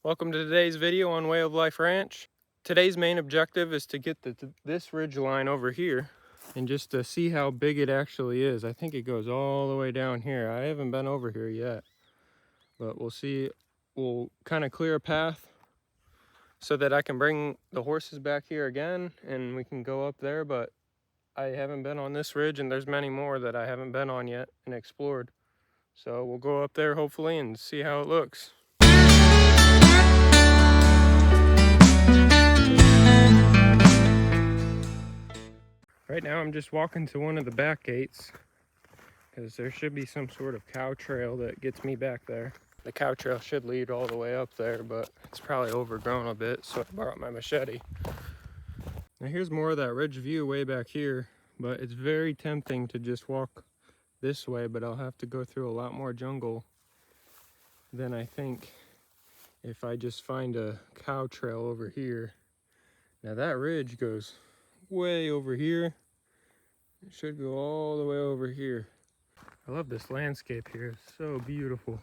Welcome to today's video on Way of Life Ranch. Today's main objective is to get this ridge line over here and just to see how big it actually is. I think it goes all the way down here. I haven't been over here yet, but we'll see. We'll kind of clear a path so that I can bring the horses back here again and we can go up there, but I haven't been on this ridge and there's many more that I haven't been on yet and explored. So we'll go up there hopefully and see how it looks. Right now I'm just walking to one of the back gates because there should be some sort of cow trail that gets me back there. The cow trail should lead all the way up there, but it's probably overgrown a bit, so I brought my machete. Now here's more of that ridge view way back here, but it's very tempting to just walk this way, but I'll have to go through a lot more jungle than I think if I just find a cow trail over here. Now that ridge goes way over here. It should go all the way over here. I love this landscape here. It's so beautiful.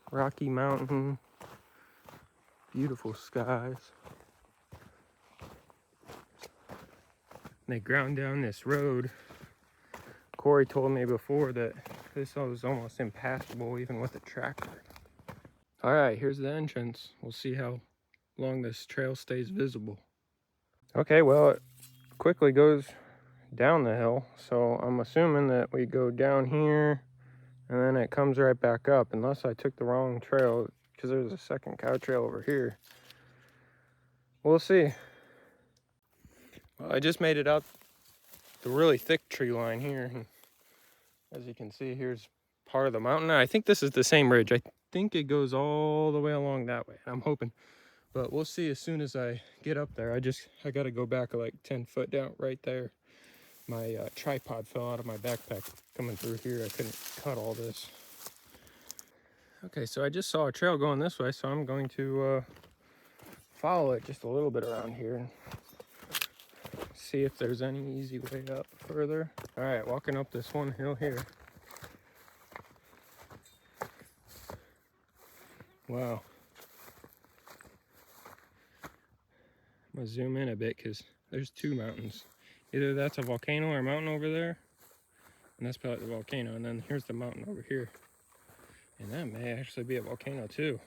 Rocky Mountain, beautiful skies. They ground down this road. Corey told me before that this was almost impassable even with a tractor. All right, here's the entrance. We'll see how long this trail stays visible. Okay, well, it quickly goes down the hill, so I'm assuming that we go down here and then it comes right back up, unless I took the wrong trail, because there's a second cow trail over here. We'll see. Well, I just made it out the really thick tree line here. As you can see, here's part of the mountain. I think this is the same ridge. I think it goes all the way along that way. I'm hoping, but we'll see as soon as I get up there. I got to go back like 10 foot down right there. My tripod fell out of my backpack coming through here. I couldn't cut all this. Okay, so I just saw a trail going this way, so I'm going to follow it just a little bit around here and see if there's any easy way up further. All right, walking up this one hill here. Wow. I'm gonna zoom in a bit because there's two mountains. Either that's a volcano or a mountain over there, and that's probably the volcano, and then here's the mountain over here. And that may actually be a volcano too.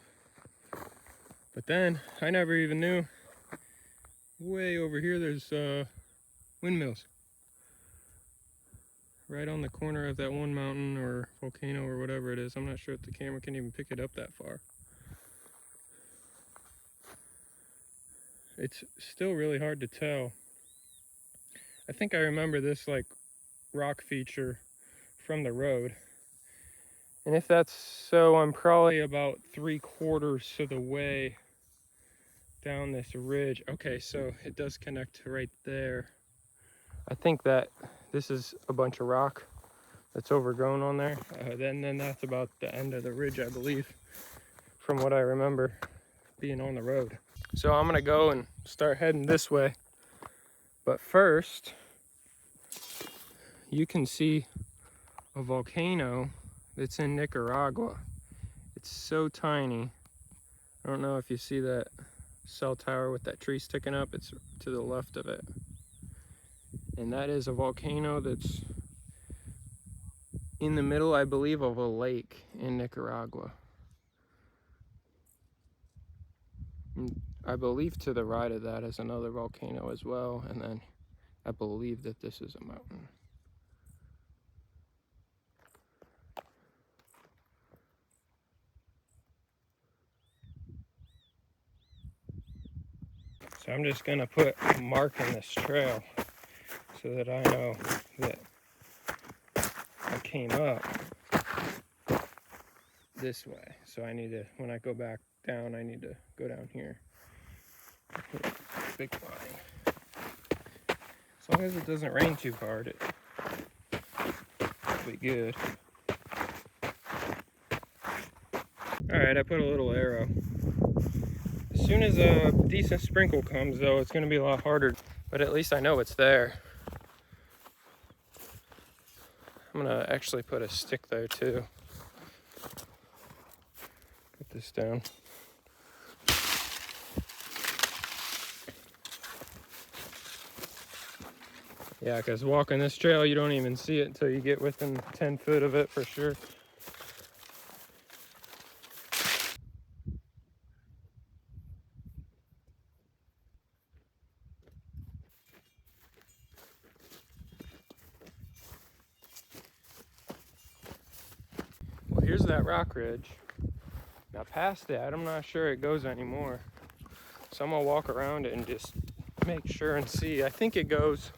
But then, I never even knew, way over here there's windmills. Right on the corner of that one mountain or volcano or whatever it is. I'm not sure if the camera can even pick it up that far. It's still really hard to tell. I think I remember this like rock feature from the road. And if that's so, I'm probably about 3/4 of the way down this ridge. Okay, so it does connect right there. I think that this is a bunch of rock that's overgrown on there. Then that's about the end of the ridge, I believe, from what I remember being on the road. So I'm gonna go and start heading this way. But first, you can see a volcano that's in Nicaragua. It's so tiny. I don't know if you see that cell tower with that tree sticking up. It's to the left of it. And that is a volcano that's in the middle, I believe, of a lake in Nicaragua. And I believe to the right of that is another volcano as well, and then I believe that this is a mountain. So I'm just gonna put a mark in this trail so that I know that I came up this way. So I need to, when I go back down, I need to go down here. Big line. As long as it doesn't rain too hard, it'll be good. All right, I put a little arrow. As soon as a decent sprinkle comes, though, it's going to be a lot harder, but at least I know it's there. I'm going to actually put a stick there, too. this down. Yeah, because walking this trail, you don't even see it until you get within 10 foot of it for sure. Well, here's that rock ridge. Now past that, I'm not sure it goes anymore. So I'm gonna walk around it and just make sure and see. I think it goes,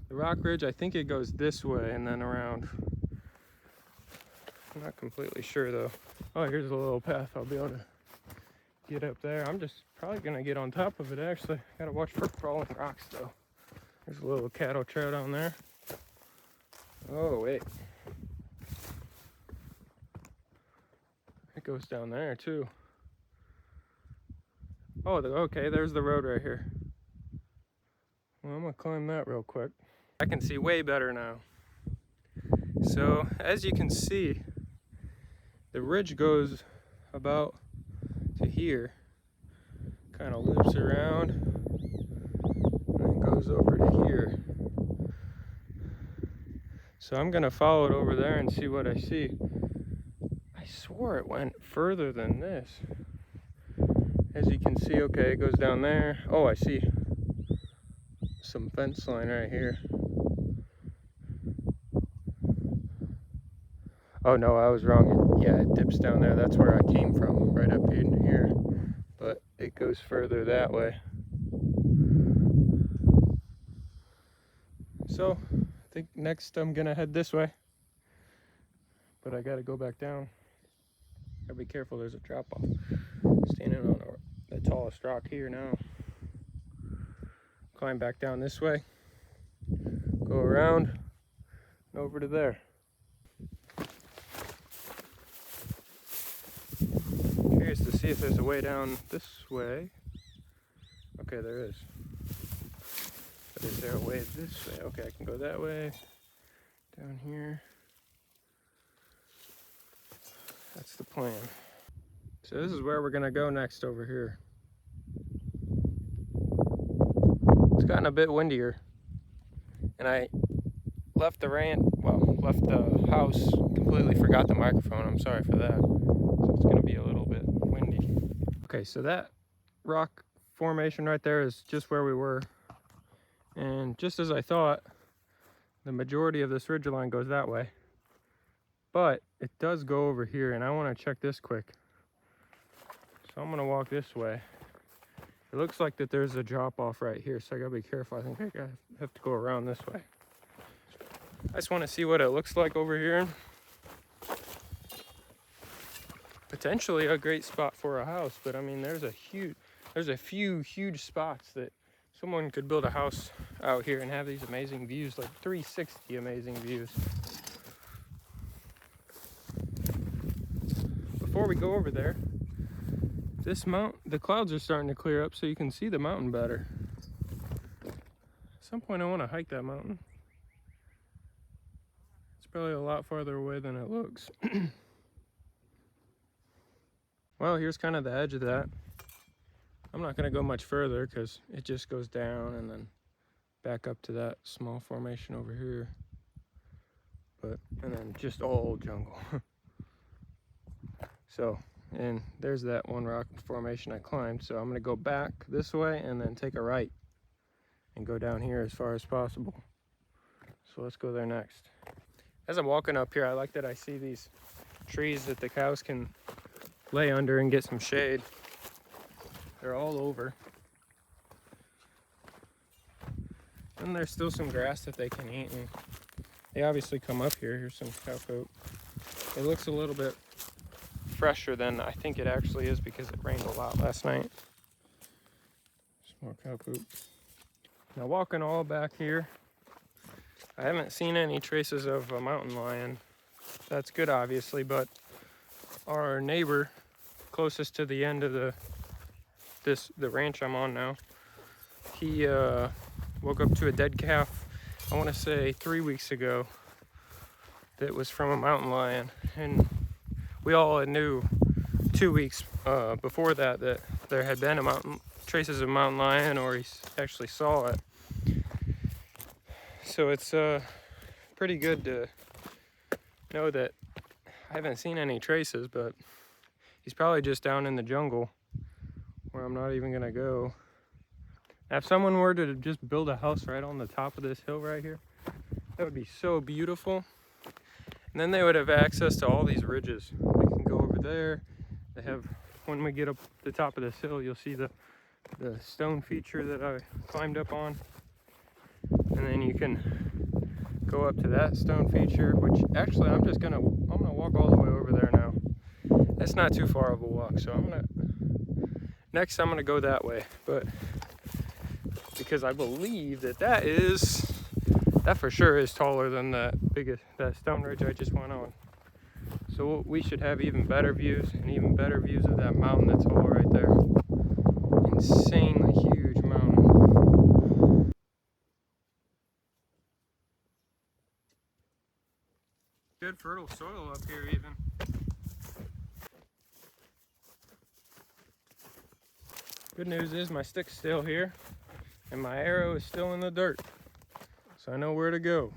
the rock ridge, I think it goes this way and then around. I'm not completely sure though. Oh, here's a little path. I'll be able to get up there. I'm just probably gonna get on top of it actually. Gotta watch for falling rocks though. There's a little cattle trail down there. Oh, wait. It goes down there too. Oh, okay, there's the road right here. Well, I'm gonna climb that real quick. I can see way better now. So, as you can see, the ridge goes about to here. Kind of loops around and goes over to here. So I'm gonna follow it over there and see what I see. I swore it went further than this. As you can see, okay, it goes down there. Oh, I see some fence line right here. Oh no, I was wrong. Yeah, it dips down there. That's where I came from, right up in here. But it goes further that way. So, I think next I'm gonna head this way. But I gotta go back down. Gotta be careful, there's a drop off. Standing on the tallest rock here now. Climb back down this way. Go around and over to there. Curious to see if there's a way down this way. Okay, there is. But is there a way this way? Okay, I can go that way. Down here. That's the plan. So this is where we're gonna go next over here. It's gotten a bit windier. And I left the house, completely forgot the microphone. I'm sorry for that. So it's gonna be a little bit windy. Okay, so that rock formation right there is just where we were. And just as I thought, the majority of this ridgeline goes that way. But it does go over here, and I want to check this quick. So I'm gonna walk this way. It looks like that there's a drop off right here, so I gotta be careful. I think I have to go around this way. I just want to see what it looks like over here. Potentially a great spot for a house, but I mean, there's a few huge spots that someone could build a house out here and have these amazing views, like 360 amazing views. Before we go over there, the clouds are starting to clear up so you can see the mountain better. At some point I want to hike that mountain. It's probably a lot farther away than it looks. Well, here's kind of the edge of that. I'm not going to go much further because it just goes down and then back up to that small formation over here. And then just all jungle. So, and there's that one rock formation I climbed. So I'm going to go back this way and then take a right and go down here as far as possible. So let's go there next. As I'm walking up here, I like that I see these trees that the cows can lay under and get some shade. They're all over. And there's still some grass that they can eat, and they obviously come up here. Here's some cow poop. It looks a little bit fresher than I think it actually is because it rained a lot last night. Some more cow poop. Now walking all back here, I haven't seen any traces of a mountain lion. That's good obviously, but our neighbor closest to the end of the ranch I'm on now, he woke up to a dead calf, I want to say 3 weeks ago, that was from a mountain lion, and we all knew 2 weeks before that there had been traces of mountain lion, or he actually saw it. So it's pretty good to know that I haven't seen any traces, but he's probably just down in the jungle where I'm not even gonna go. If someone were to just build a house right on the top of this hill right here, that would be so beautiful. And then they would have access to all these ridges. We can go over there. They have, when we get up the top of this hill, you'll see the stone feature that I climbed up on. And then you can go up to that stone feature, which actually I'm gonna walk all the way over there now. That's not too far of a walk, so next I'm gonna go that way. But because I believe that for sure is taller than that stone ridge I just went on. So we should have even better views of that mountain that's all right there. Insanely huge mountain. Good fertile soil up here even. Good news is my stick's still here and my arrow is still in the dirt. So I know where to go.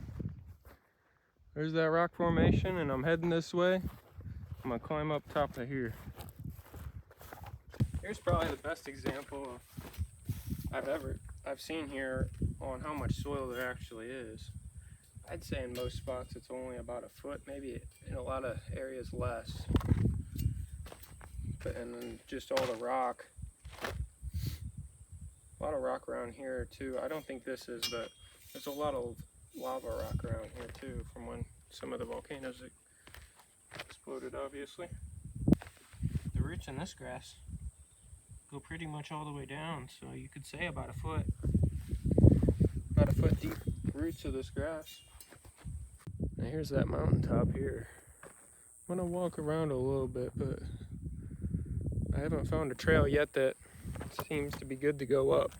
There's that rock formation and I'm heading this way. I'm gonna climb up top of here. Here's probably the best example I've seen here on how much soil there actually is. I'd say in most spots it's only about a foot, maybe in a lot of areas less. And then just all the rock. A lot of rock around here too. I don't think this is, but there's a lot of lava rock around here too from when some of the volcanoes exploded, obviously. The roots in this grass go pretty much all the way down, so you could say about a foot deep roots of this grass. Now here's that mountaintop here. I'm gonna walk around a little bit, but I haven't found a trail yet that seems to be good to go up.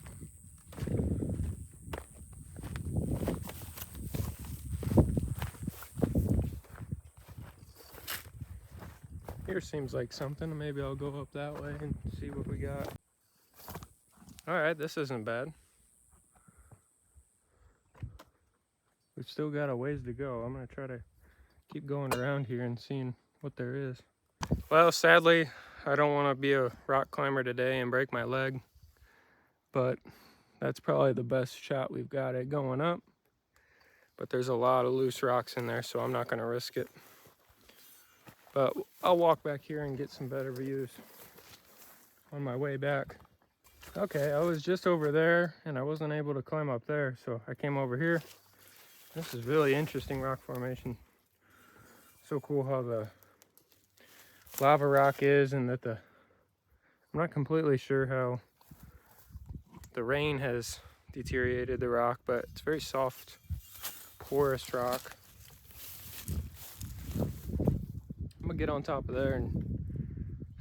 Here seems like something. Maybe I'll go up that way and see what we got. Alright, this isn't bad. We've still got a ways to go. I'm going to try to keep going around here and seeing what there is. Well, sadly, I don't want to be a rock climber today and break my leg. But that's probably the best shot we've got at going up. But there's a lot of loose rocks in there, so I'm not going to risk it. But I'll walk back here and get some better views on my way back. Okay, I was just over there and I wasn't able to climb up there, so I came over here. This is really interesting rock formation. So cool how the lava rock is, and that I'm not completely sure how the rain has deteriorated the rock, but it's very soft, porous rock. I'm gonna get on top of there and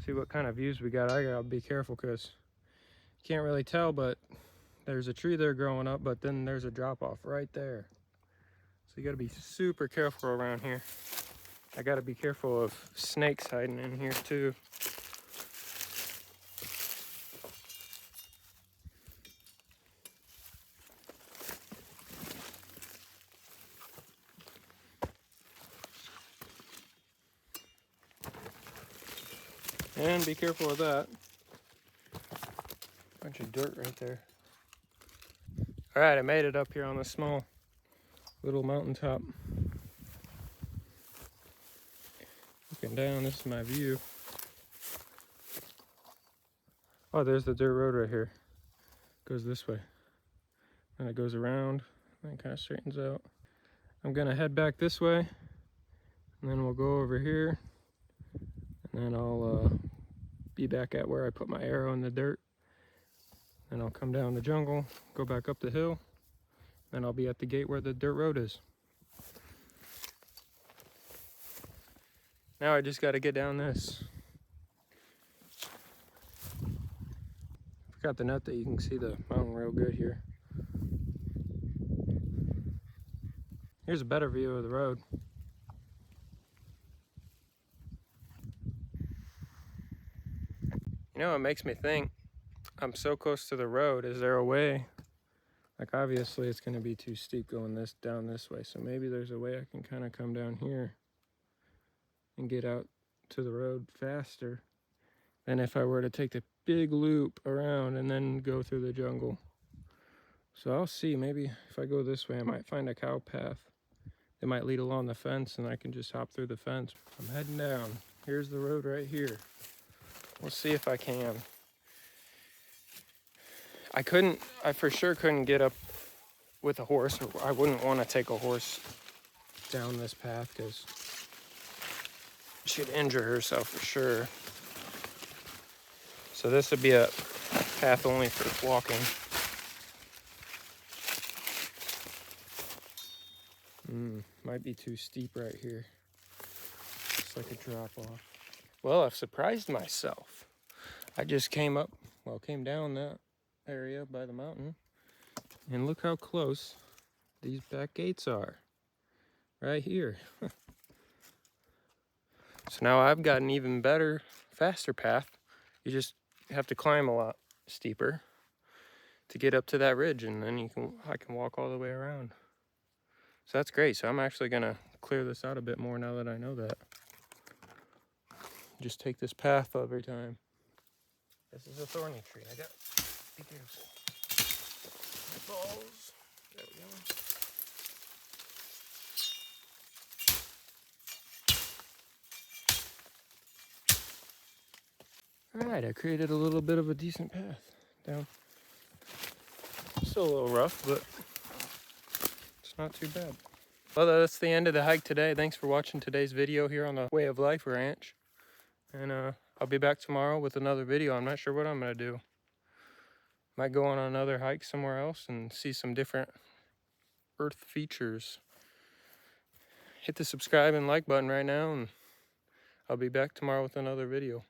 see what kind of views we got. I gotta be careful because you can't really tell, but there's a tree there growing up, but then there's a drop off right there. So you gotta be super careful around here. I gotta be careful of snakes hiding in here too. And be careful of that. Bunch of dirt right there. All right, I made it up here on this small little mountaintop. Looking down, this is my view. Oh, there's the dirt road right here. Goes this way. And it goes around and kind of straightens out. I'm gonna head back this way, and then we'll go over here, and then I'll be back at where I put my arrow in the dirt. Then I'll come down the jungle, go back up the hill, then I'll be at the gate where the dirt road is. Now I just got to get down this. Forgot the note that you can see the mountain real good here. Here's a better view of the road. You know, it makes me think, I'm so close to the road. Is there a way? Like, obviously it's going to be too steep going down this way. So maybe there's a way I can kind of come down here and get out to the road faster than if I were to take the big loop around and then go through the jungle. So I'll see. Maybe if I go this way, I might find a cow path. It might lead along the fence and I can just hop through the fence. I'm heading down. Here's the road right here. We'll see if I can. I for sure couldn't get up with a horse. I wouldn't want to take a horse down this path because she'd injure herself for sure. So this would be a path only for walking. Might be too steep right here. It's like a drop off. Well, I've surprised myself. I just came down that area by the mountain, and look how close these back gates are. Right here. So now I've got an even better, faster path. You just have to climb a lot steeper to get up to that ridge, and then I can walk all the way around. So that's great. So I'm actually gonna clear this out a bit more now that I know that. Just take this path every time. This is a thorny tree. I got be careful. Balls. There we go. All right, I created a little bit of a decent path down. Still a little rough, but it's not too bad. Well, that's the end of the hike today. Thanks for watching today's video here on the Way of Life Ranch. And I'll be back tomorrow with another video. I'm not sure what I'm gonna do. Might go on another hike somewhere else and see some different earth features. Hit the subscribe and like button right now, and I'll be back tomorrow with another video.